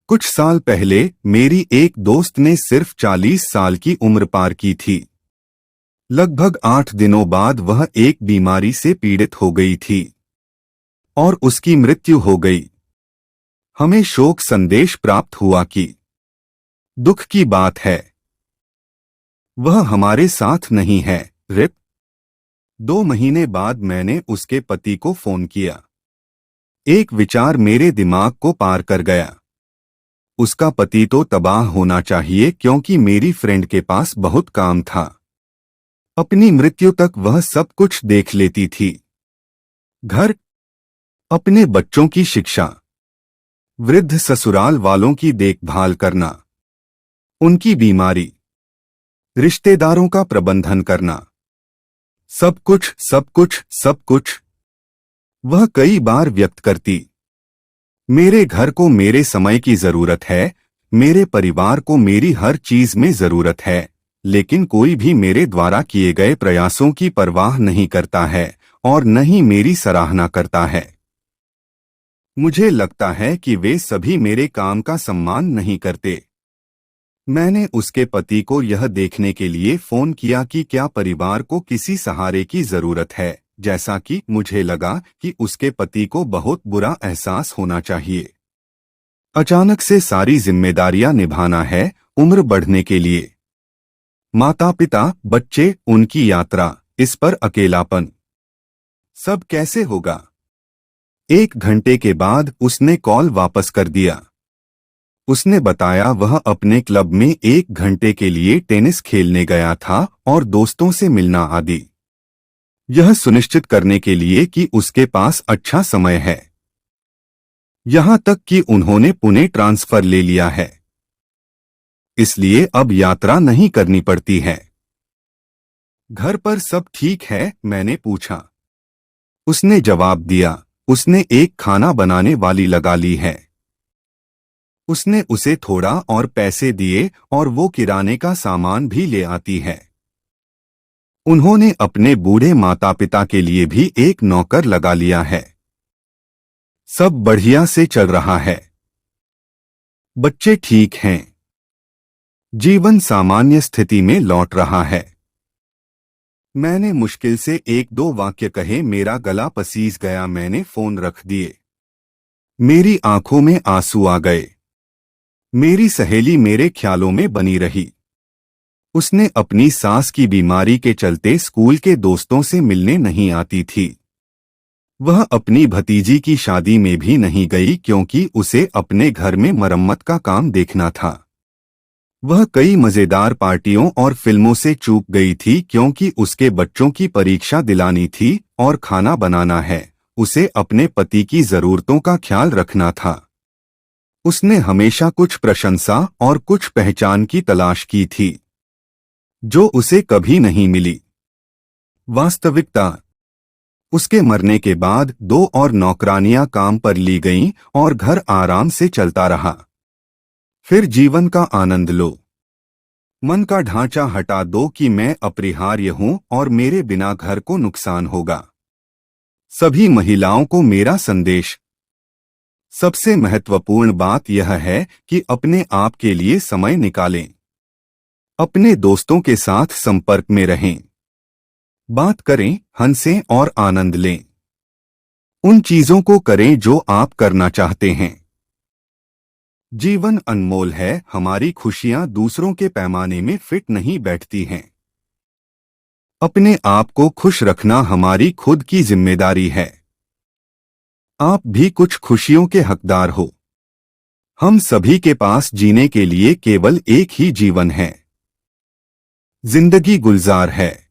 कुछ साल पहले मेरी एक दोस्त ने सिर्फ 40 साल की उम्र पार की थी। लगभग 8 दिनों बाद वह एक बीमारी से पीड़ित हो गई थी और उसकी मृत्यु हो गई। हमें शोक संदेश प्राप्त हुआ कि दुख की बात है, वह हमारे साथ नहीं है। रिप 2 महीने बाद मैंने उसके पति को फोन किया। एक विचार मेरे दिमाग को पार कर गया। उसका पति तो तबाह होना चाहिए क्योंकि मेरी फ्रेंड के पास बहुत काम था। अपनी मृत्यु तक वह सब कुछ देख लेती थी। घर, अपने बच्चों की शिक्षा, वृद्ध ससुराल वालों की देखभाल करना, उनकी बीमारी, रिश्तेदारों का प्रबंधन करना, सब कुछ सब कुछ सब कुछ। वह कई बार व्यक्त करती, मेरे घर को मेरे समय की जरूरत है, मेरे परिवार को मेरी हर चीज में जरूरत है, लेकिन कोई भी मेरे द्वारा किए गए प्रयासों की परवाह नहीं करता है और न ही मेरी सराहना करता है। मुझे लगता है कि वे सभी मेरे काम का सम्मान नहीं करते। मैंने उसके पति को यह देखने के लिए फोन किया कि क्या परिवार को किसी सहारे की जरूरत है, जैसा कि मुझे लगा कि उसके पति को बहुत बुरा एहसास होना चाहिए। अचानक से सारी जिम्मेदारियां निभाना है, उम्र बढ़ने के लिए, माता पिता, बच्चे, उनकी यात्रा, इस पर अकेलापन, सब कैसे होगा। 1 घंटे के बाद उसने कॉल वापस कर दिया। उसने बताया वह अपने क्लब में 1 घंटे के लिए टेनिस खेलने गया था और दोस्तों से मिलना आदि, यह सुनिश्चित करने के लिए कि उसके पास अच्छा समय है। यहां तक कि उन्होंने पुणे ट्रांसफर ले लिया है, इसलिए अब यात्रा नहीं करनी पड़ती है। घर पर सब ठीक है, मैंने पूछा। उसने जवाब दिया, उसने एक खाना बनाने वाली लगा ली है। उसने उसे थोड़ा और पैसे दिए और वो किराने का सामान भी ले आती है। उन्होंने अपने बूढ़े माता पिता के लिए भी एक नौकर लगा लिया है। सब बढ़िया से चल रहा है। बच्चे ठीक हैं। जीवन सामान्य स्थिति में लौट रहा है। मैंने मुश्किल से 1-2 वाक्य कहे, मेरा गला पसीज गया। मैंने फोन रख दिए। मेरी आंखों में आंसू आ गए। मेरी सहेली मेरे ख्यालों में बनी रही। उसने अपनी सास की बीमारी के चलते स्कूल के दोस्तों से मिलने नहीं आती थी। वह अपनी भतीजी की शादी में भी नहीं गई क्योंकि उसे अपने घर में मरम्मत का काम देखना था। वह कई मजेदार पार्टियों और फिल्मों से चूक गई थी क्योंकि उसके बच्चों की परीक्षा दिलानी थी और खाना बनाना है। उसे अपने पति की जरूरतों का ख्याल रखना था। उसने हमेशा कुछ प्रशंसा और कुछ पहचान की तलाश की थी, जो उसे कभी नहीं मिली। वास्तविकता, उसके मरने के बाद 2 और नौकरानियां काम पर ली गईं और घर आराम से चलता रहा। फिर जीवन का आनंद लो। मन का ढांचा हटा दो कि मैं अपरिहार्य हूं और मेरे बिना घर को नुकसान होगा। सभी महिलाओं को मेरा संदेश, सबसे महत्वपूर्ण बात यह है कि अपने आप के लिए समय निकालें। अपने दोस्तों के साथ संपर्क में रहें। बात करें, हंसें और आनंद लें। उन चीजों को करें जो आप करना चाहते हैं। जीवन अनमोल है। हमारी खुशियां दूसरों के पैमाने में फिट नहीं बैठती हैं। अपने आप को खुश रखना हमारी खुद की जिम्मेदारी है। आप भी कुछ खुशियों के हकदार हो। हम सभी के पास जीने के लिए केवल एक ही जीवन है। जिंदगी गुलजार है।